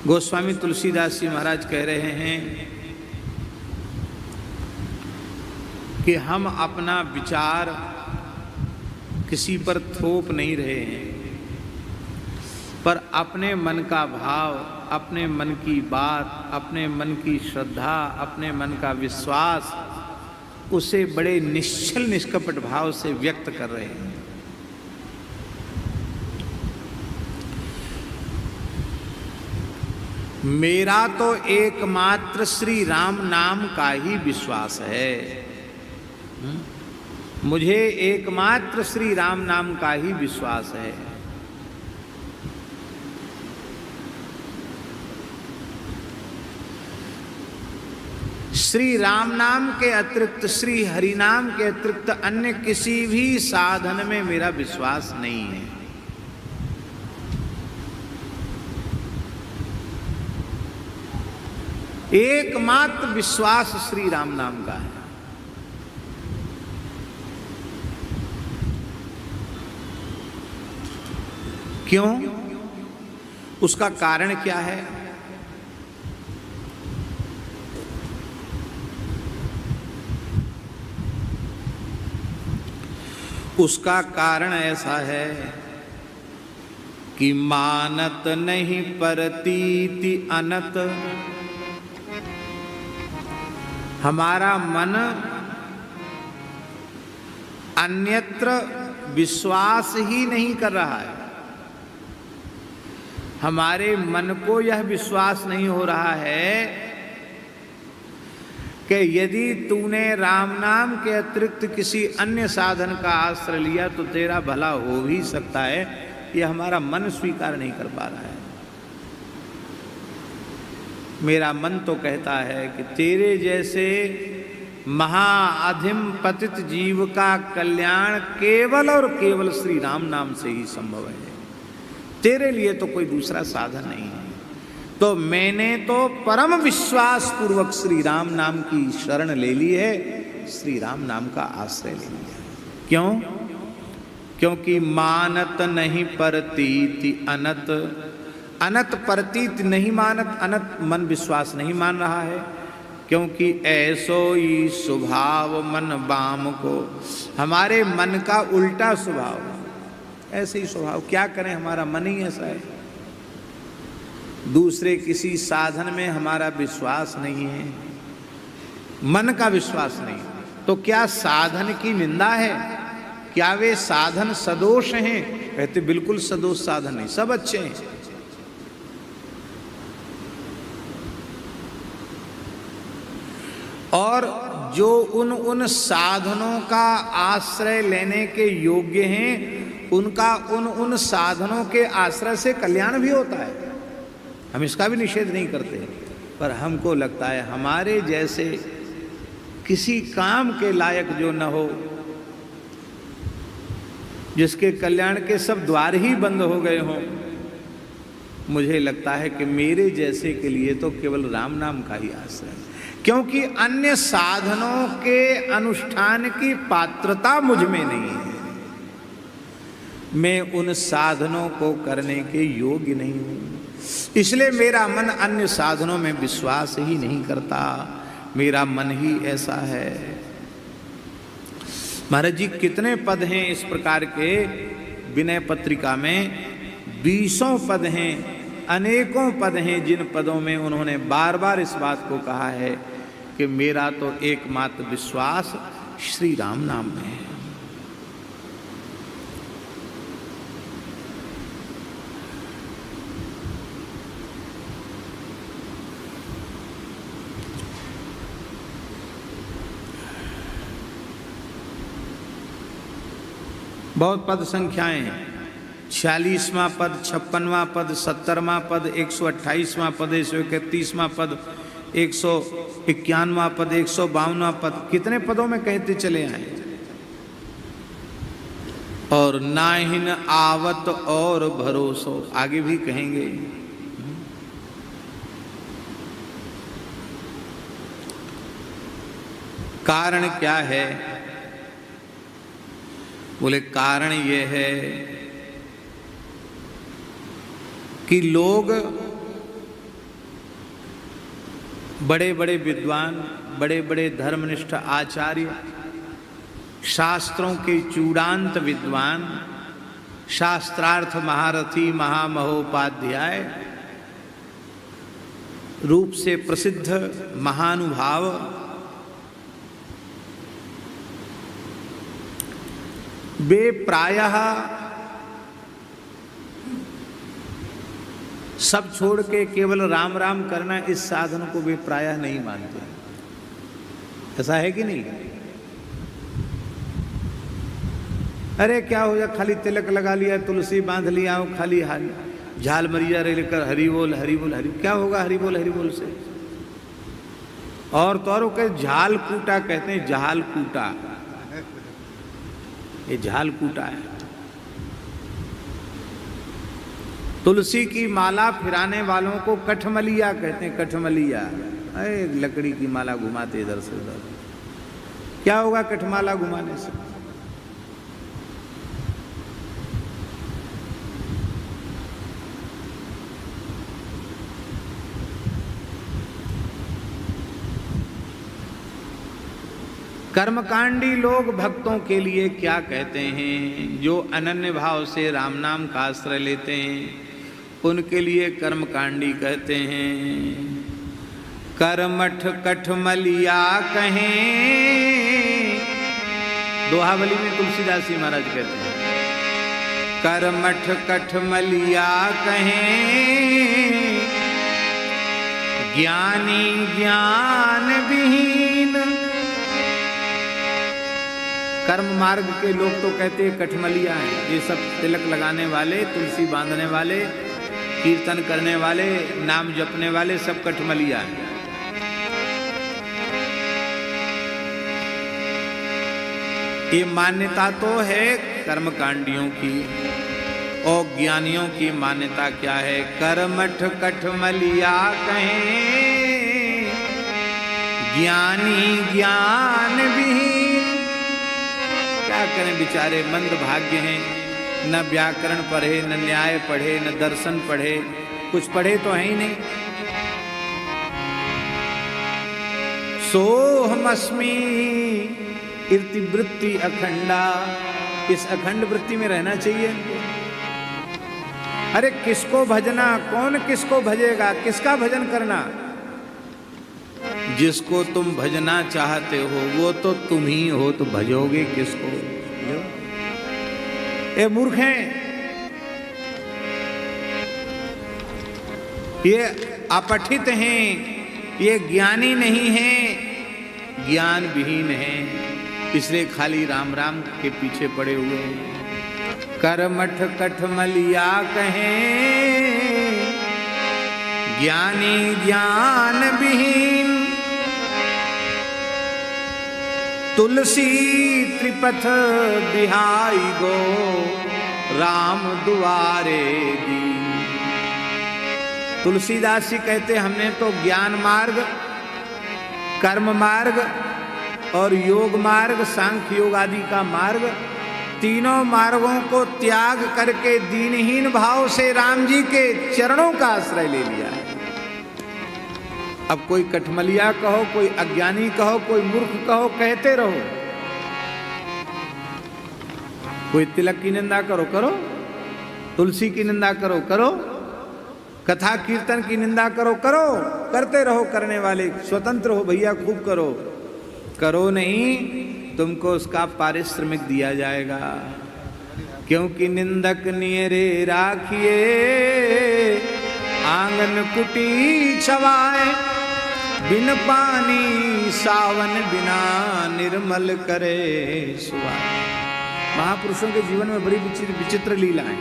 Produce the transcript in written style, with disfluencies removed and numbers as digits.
गोस्वामी तुलसीदास जी महाराज कह रहे हैं कि हम अपना विचार किसी पर थोप नहीं रहे हैं, पर अपने मन का भाव, अपने मन की बात, अपने मन की श्रद्धा, अपने मन का विश्वास उसे बड़े निश्चल निष्कपट भाव से व्यक्त कर रहे हैं। मेरा तो एकमात्र श्री राम नाम का ही विश्वास है। मुझे एकमात्र श्री राम नाम का ही विश्वास है। श्री राम नाम के अतिरिक्त, श्री हरि नाम के अतिरिक्त अन्य किसी भी साधन में मेरा विश्वास नहीं है। एकमात्र विश्वास श्री राम नाम का है। क्यों? उसका कारण क्या है? उसका कारण ऐसा है कि मानत नहीं परतीति अनत। हमारा मन अन्यत्र विश्वास ही नहीं कर रहा है। हमारे मन को यह विश्वास नहीं हो रहा है कि यदि तूने राम नाम के अतिरिक्त किसी अन्य साधन का आश्रय लिया तो तेरा भला हो भी सकता है। यह हमारा मन स्वीकार नहीं कर पा रहा है। मेरा मन तो कहता है कि तेरे जैसे महाअधिम पतित जीव का कल्याण केवल और केवल श्री राम नाम से ही संभव है। तेरे लिए तो कोई दूसरा साधन नहीं है। तो मैंने तो परम विश्वास पूर्वक श्री राम नाम की शरण ले ली है, श्री राम नाम का आश्रय ले लिया है। क्यों? क्योंकि मानत नहीं परतीति अनत। अनत परतीत नहीं मानत, अनत मन विश्वास नहीं मान रहा है। क्योंकि ऐसो ही स्वभाव मन बाम को, हमारे मन का उल्टा स्वभाव, ऐसे ही स्वभाव। क्या करें, हमारा मन ही ऐसा है। दूसरे किसी साधन में हमारा विश्वास नहीं है, मन का विश्वास नहीं। तो क्या साधन की निंदा है? क्या वे साधन सदोष हैं? कहते बिल्कुल सदोष साधन नहीं, सब अच्छे हैं। और जो उन साधनों का आश्रय लेने के योग्य हैं, उनका उन साधनों के आश्रय से कल्याण भी होता है। हम इसका भी निषेध नहीं करते, पर हमको लगता है हमारे जैसे किसी काम के लायक जो न हो, जिसके कल्याण के सब द्वार ही बंद हो गए हों, मुझे लगता है कि मेरे जैसे के लिए तो केवल राम नाम का ही आश्रय है। क्योंकि अन्य साधनों के अनुष्ठान की पात्रता मुझ में नहीं है। मैं उन साधनों को करने के योग्य नहीं हूं। इसलिए मेरा मन अन्य साधनों में विश्वास ही नहीं करता। मेरा मन ही ऐसा है। महाराज जी कितने पद हैं इस प्रकार के विनय पत्रिका में? 20 पद हैं, अनेकों पद हैं, जिन पदों में उन्होंने बार बार इस बात को कहा है कि मेरा तो एकमात्र विश्वास श्री राम नाम में है। बहुत पद संख्याएं हैं। 46वां पद, 56वां पद, 70वां पद, 128वां पद, 131वां पद, 151वां पद, 152वां पद। कितने पदों में कहते चले आए। और नाहिन आवत और भरोसो, आगे भी कहेंगे। कारण क्या है? बोले कारण ये है कि लोग बड़े बड़े विद्वान, बड़े बड़े धर्मनिष्ठ आचार्य, शास्त्रों के चूड़ांत विद्वान, शास्त्रार्थ महारथी, महामहोपाध्याय रूप से प्रसिद्ध महानुभाव वे प्रायः सब छोड़ के केवल राम राम करना, इस साधन को वे प्रायः नहीं मानते। ऐसा है कि नहीं? अरे क्या हो जाए, खाली तिलक लगा लिया, तुलसी बांध लिया, खाली झाल मरिया लेकर हरि बोल हरि बोल हरि, क्या होगा हरि बोल से? और तो और के झाल कूटा कहते हैं, झाल कूटा, ये झाल कूटा है। तुलसी की माला फिराने वालों को कठमलिया कहते हैं, कठमलिया। अरे लकड़ी की माला घुमाते इधर से उधर, क्या होगा कठमाला घुमाने से? कर्मकांडी लोग भक्तों के लिए क्या कहते हैं? जो अनन्य भाव से राम नाम का आश्रय लेते हैं उनके लिए कर्मकांडी कहते हैं। करमठ कठमलिया कहें, दोहावली में तुलसीदास जी महाराज कहते हैं, करमठ कठमलिया कहें, ज्ञानी ज्ञान विहीन। कर्म मार्ग के लोग तो कहते हैं कठमलिया हैं, ये सब तिलक लगाने वाले, तुलसी बांधने वाले, कीर्तन करने वाले, नाम जपने वाले सब कठमलिया हैं। ये मान्यता तो है कर्मकांडियों की, और ज्ञानियों की मान्यता क्या है? करमठ कठमलिया कहें, ज्ञानी ज्ञान विहीन। क्या करें बेचारे, मंद भाग्य हैं, न व्याकरण पढ़े, न न्याय पढ़े, न दर्शन पढ़े, कुछ पढ़े तो है ही नहीं। सोहमस्मि इतिवृत्ति अखंडा, इस अखंड वृत्ति में रहना चाहिए। अरे किसको भजना, कौन किसको भजेगा, किसका भजन करना? जिसको तुम भजना चाहते हो वो तो तुम ही हो, तो भजोगे किसको? ये मूर्ख हैं, ये अपठित हैं, ये ज्ञानी नहीं हैं, ज्ञान विहीन हैं, इसलिए खाली राम राम के पीछे पड़े हुए हैं। करमठ कठमलिया कहें, ज्ञानी ज्ञान विहीन। तुलसी त्रिपथ बिहाई गो, राम दुआरे दी। तुलसीदास जी कहते हमने तो ज्ञान मार्ग, कर्म मार्ग और योग मार्ग, सांख्य योग आदि का मार्ग, तीनों मार्गों को त्याग करके दीनहीन भाव से राम जी के चरणों का आश्रय ले लिया है। अब कोई कठमलिया कहो, कोई अज्ञानी कहो, कोई मूर्ख कहो, कहते रहो। कोई तिलक की निंदा करो करो, तुलसी की निंदा करो करो, कथा कीर्तन की निंदा करो करो, करते रहो। करने वाले स्वतंत्र हो भैया, खूब करो। करो नहीं, तुमको उसका पारिश्रमिक दिया जाएगा। क्योंकि निंदक नियरे राखिए, आंगन कुटी छवाए, बिन पानी सावन बिना निर्मल करे सुवाए। महापुरुषों के जीवन में बड़ी विचित्र लीला है।